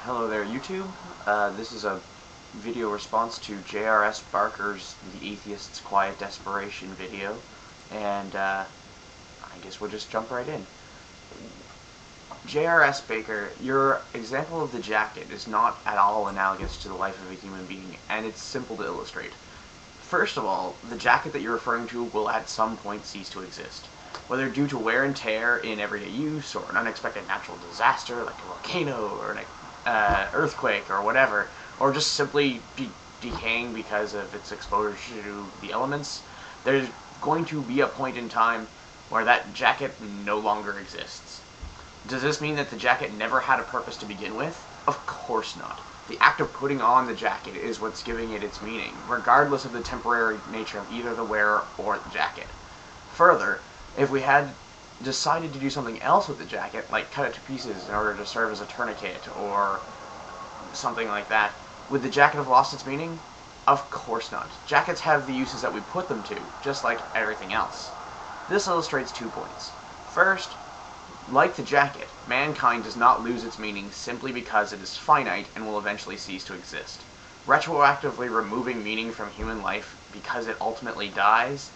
Hello there, YouTube. This is a video response to jrsbarker's The Atheist's Quiet Desperation video, and I guess we'll just jump right in. J.R.S. Baker, your example of the jacket is not at all analogous to the life of a human being, and it's simple to illustrate. First of all, the jacket that you're referring to will at some point cease to exist. Whether due to wear and tear in everyday use, or an unexpected natural disaster like a volcano or an earthquake or whatever, or just simply decaying because of its exposure to the elements, there's going to be a point in time where that jacket no longer exists. Does this mean that the jacket never had a purpose to begin with? Of course not. The act of putting on the jacket is what's giving it its meaning, regardless of the temporary nature of either the wearer or the jacket. Further, if we had decided to do something else with the jacket, like cut it to pieces in order to serve as a tourniquet or something like that, would the jacket have lost its meaning? Of course not. Jackets have the uses that we put them to, just like everything else. This illustrates 2 points. First, like the jacket, mankind does not lose its meaning simply because it is finite and will eventually cease to exist. Retroactively removing meaning from human life because it ultimately dies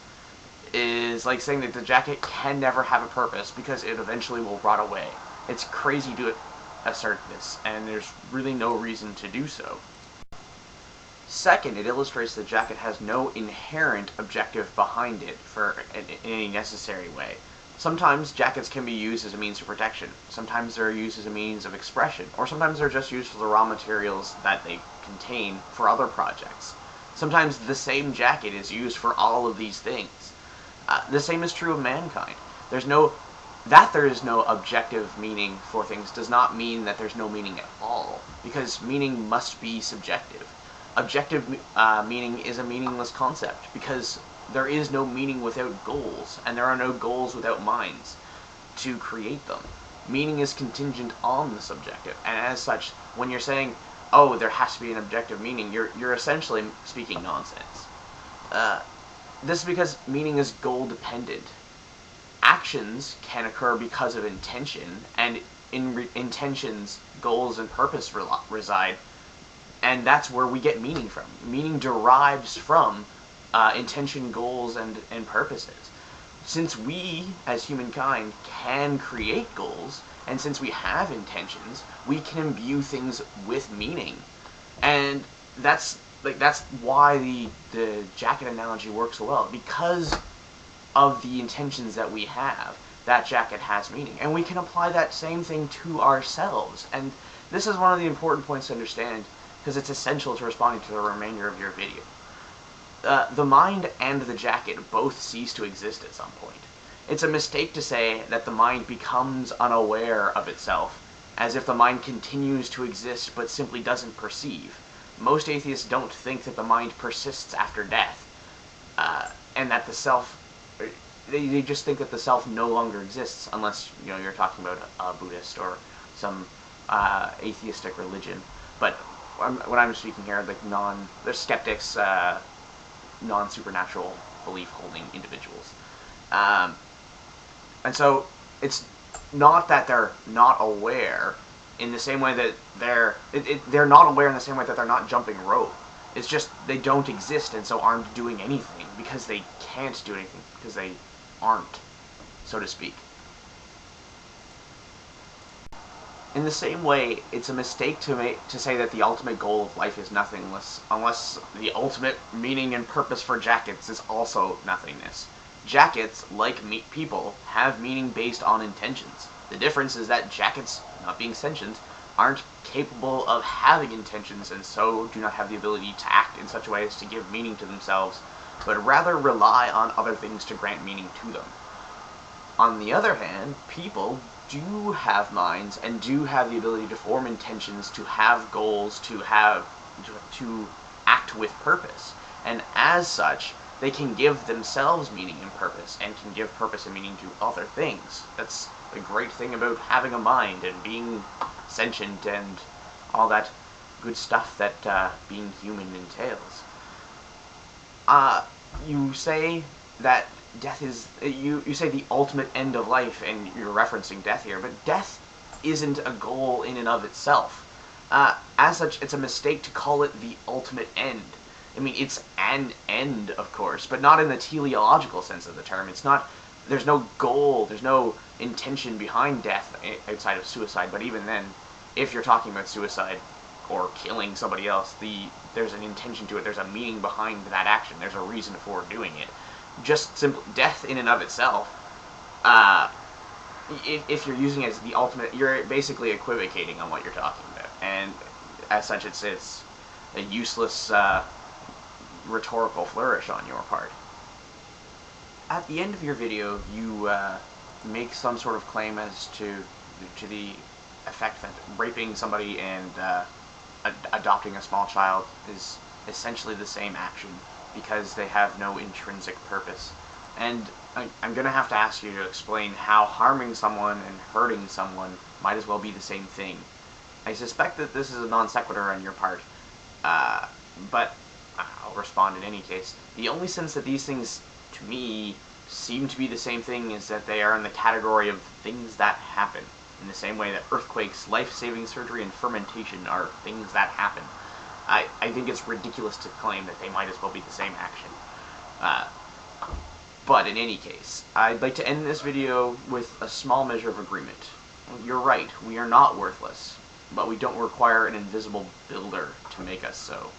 is like saying that the jacket can never have a purpose because it eventually will rot away. It's crazy to assert this, and there's really no reason to do so. Second, it illustrates the jacket has no inherent objective behind it in any necessary way. Sometimes jackets can be used as a means of protection, sometimes they're used as a means of expression, or sometimes they're just used for the raw materials that they contain for other projects. Sometimes the same jacket is used for all of these things. The same is true of mankind. There is no objective meaning for things does not mean that there's no meaning at all, because meaning must be subjective. Objective meaning is a meaningless concept, because there is no meaning without goals, and there are no goals without minds to create them. Meaning is contingent on the subjective, and as such, when you're saying, oh, there has to be an objective meaning, you're essentially speaking nonsense. This is because meaning is goal-dependent. Actions can occur because of intention, and in intentions, goals and purpose reside, and that's where we get meaning from. Meaning derives from intention, goals, and purposes. Since we, as humankind, can create goals, and since we have intentions, we can imbue things with meaning. And that's why the jacket analogy works so well. Because of the intentions that we have, that jacket has meaning. And we can apply that same thing to ourselves. And this is one of the important points to understand, because it's essential to responding to the remainder of your video. The mind and the jacket both cease to exist at some point. It's a mistake to say that the mind becomes unaware of itself, as if the mind continues to exist but simply doesn't perceive. Most atheists don't think that the mind persists after death, and that the self, they just think that the self no longer exists, unless you're talking about a Buddhist or some atheistic religion. But when I'm speaking here, they're skeptics, non-supernatural belief-holding individuals. And so it's not that they're not aware in the same way that they're not aware in the same way that they're not jumping rope. It's just they don't exist and so aren't doing anything because they can't do anything because they aren't, so to speak. In the same way, it's a mistake to say that the ultimate goal of life is nothingness, unless the ultimate meaning and purpose for jackets is also nothingness. Jackets, like people, have meaning based on intentions. The difference is that jackets, not being sentient, aren't capable of having intentions and so do not have the ability to act in such a way as to give meaning to themselves, but rather rely on other things to grant meaning to them. On the other hand, people do have minds and do have the ability to form intentions, to have goals, to act with purpose, and as such, they can give themselves meaning and purpose, and can give purpose and meaning to other things. That's the great thing about having a mind and being sentient and all that good stuff that being human entails. You say that death is, you say the ultimate end of life, and you're referencing death here, but death isn't a goal in and of itself. As such, it's a mistake to call it the ultimate end. I mean, it's an end, of course, but not in the teleological sense of the term. It's not. There's no goal. There's no intention behind death outside of suicide. But even then, if you're talking about suicide or killing somebody else, there's an intention to it. There's a meaning behind that action. There's a reason for doing it. Just simple death in and of itself. If you're using it as the ultimate, you're basically equivocating on what you're talking about, and as such, it's a useless rhetorical flourish on your part. At the end of your video, you make some sort of claim as to the effect that raping somebody and adopting a small child is essentially the same action because they have no intrinsic purpose. And I'm going to have to ask you to explain how harming someone and hurting someone might as well be the same thing. I suspect that this is a non sequitur on your part, but I'll respond in any case. The only sense that these things, to me, seem to be the same thing is that they are in the category of things that happen, in the same way that earthquakes, life-saving surgery, and fermentation are things that happen. I think it's ridiculous to claim that they might as well be the same action. But in any case, I'd like to end this video with a small measure of agreement. You're right, we are not worthless, but we don't require an invisible builder to make us so.